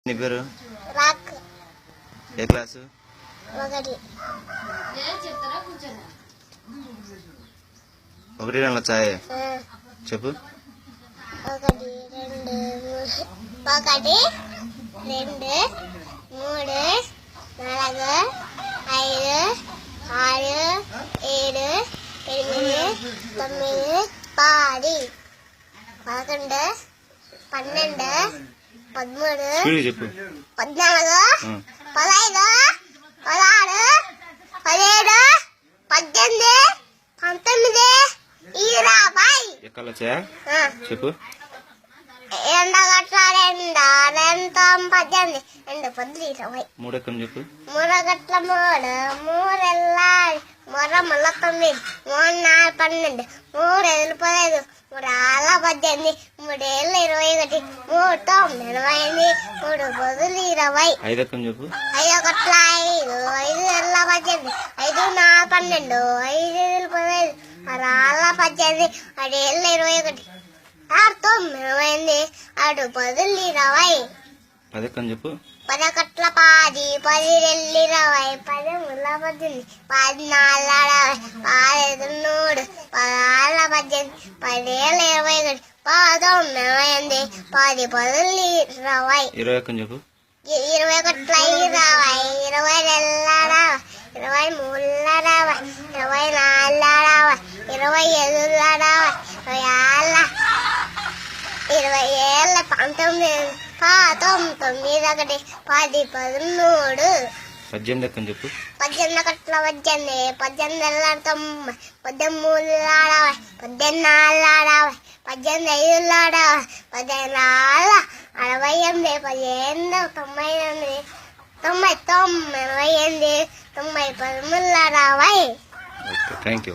నీ పేరు? రాక్. ఏ క్లాసు? 1. 1 2 చాయ్ చెప్పు. 1 2 3 1 2 3 4 5 6 7 8 9 10 11 12 13 స్పీడ్ చెప్పు. 14 15 16 17 18 19 20. ఎక్కడ చాయ్ చెప్పు. 2 గట్ల 2 2 18 2 10 20. 3 ఎక్కడ చెప్పు. 3 గట్ల 3 3 ఎల్లాడి 3 మళ్ళా 9 3 4 12 3 5 15 3 6 18 3 7 21 3 9 28 3 10 20. 5 ఎక్కడ చెప్పు. 5 గట్ల 5 5 ఎల్ల 18 5 4 12 5 7 15 6 18 6 21 6 9 6 10 20. 10 ఎక్కడ చెప్పు. 10 గట్ల 10 10 20 10 ముళ్ళ 18 10 4 20 10 5 18 10 21 10 9 10 10 20. 20 ఎక్కడ చెప్పు. 20 గట్ల 20 20 ఎల్ల 20 ముళ్ళ 20 24 20 20 19 19 10 13. 18 ఎక్కడ చెప్పు. 18 గట్ల 18 18 ఎల్ల 90 13 40 18 5 18 68 99 90 88 90 13 20. Okay, thank you.